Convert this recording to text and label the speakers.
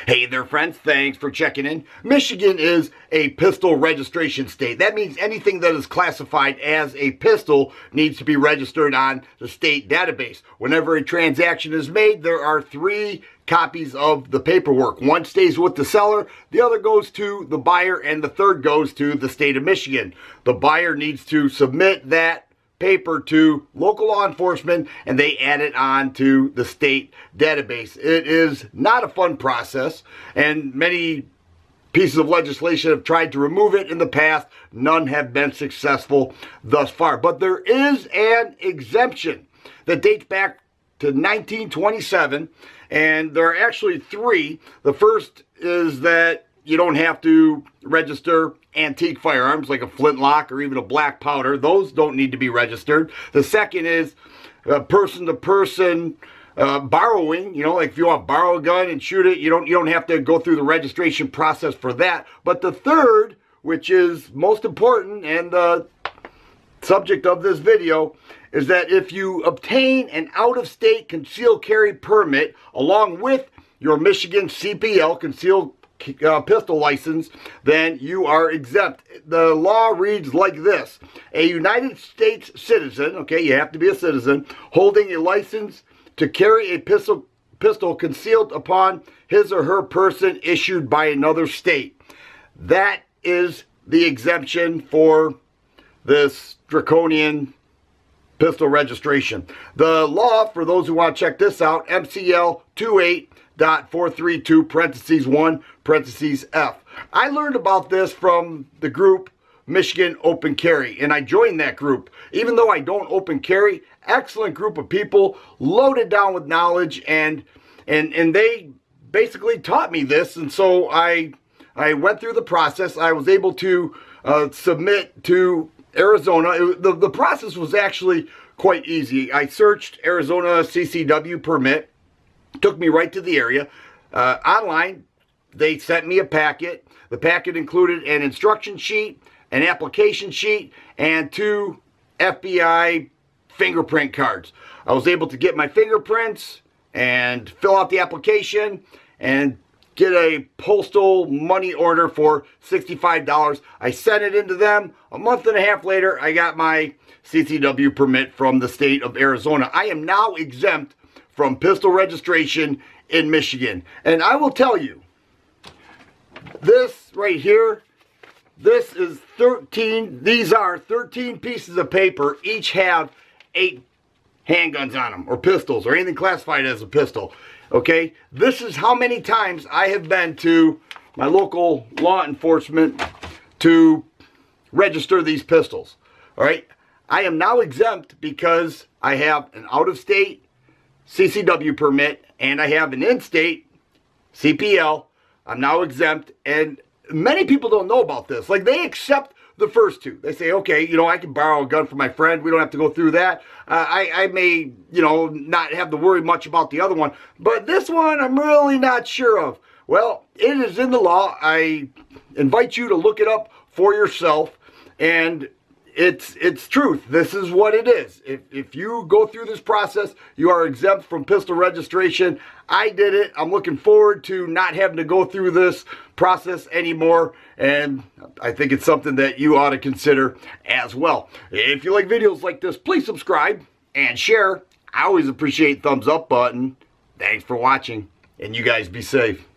Speaker 1: Hey there, friends. Thanks for checking in. Michigan is a pistol registration state. That means anything that is classified as a pistol needs to be registered on the state database. Whenever a transaction is made, there are 3 copies of the paperwork. One stays with the seller, the other goes to the buyer, and the third goes to the state of Michigan. The buyer needs to submit that paper to local law enforcement, and they add it on to the state database. It is not a fun process, and many pieces of legislation have tried to remove it in the past. None have been successful thus far. But there is an exemption that dates back to 1927, and there are actually 3. The first is that you don't have to register antique firearms like a flintlock or even a black powder. Those don't need to be registered. The second is person-to-person borrowing. You know, like if you want to borrow a gun and shoot it, you don't have to go through the registration process for that. But the third, which is most important and the subject of this video, is that if you obtain an out-of-state concealed carry permit along with your Michigan CPL, concealed pistol license, then you are exempt. The law reads like this: a United States citizen, okay, you have to be a citizen, holding a license to carry a pistol concealed upon his or her person issued by another state. That is the exemption for this draconian pistol registration. The law, for those who want to check this out, MCL 28.432(1)(F. I learned about this from the group Michigan Open Carry, and I joined that group. Even though I don't open carry, excellent group of people, loaded down with knowledge, and they basically taught me this, and so I went through the process. I was able to submit to Arizona. The process was actually quite easy. I searched Arizona CCW permit, took me right to the area. Online, they sent me a packet. The packet included an instruction sheet, an application sheet, and 2 FBI fingerprint cards. I was able to get my fingerprints and fill out the application and get a postal money order for $65. I sent it into them. A month and a half later, I got my CCW permit from the state of Arizona. I am now exempt from pistol registration in Michigan. And I will tell you, this right here, this is 13, these are 13 pieces of paper. Each have 8 handguns on them, or pistols, or anything classified as a pistol. Okay, this is how many times I have been to my local law enforcement to register these pistols. All right, I am now exempt because I have an out-of-state CCW permit and I have an in-state CPL. I'm now exempt, and many people don't know about this. Like, they accept the first 2. They say, okay, you know, I can borrow a gun from my friend. We don't have to go through that. I may, you know, not have to worry much about the other one. But this one, I'm really not sure of. Well, it is in the law. I invite you to look it up for yourself. And it's truth. This is what it is. If you go through this process, you are exempt from pistol registration. I did it. I'm looking forward to not having to go through this process anymore, and I think it's something that you ought to consider as well. If you like videos like this, please subscribe and share. I always appreciate thumbs up button. Thanks for watching, and you guys be safe.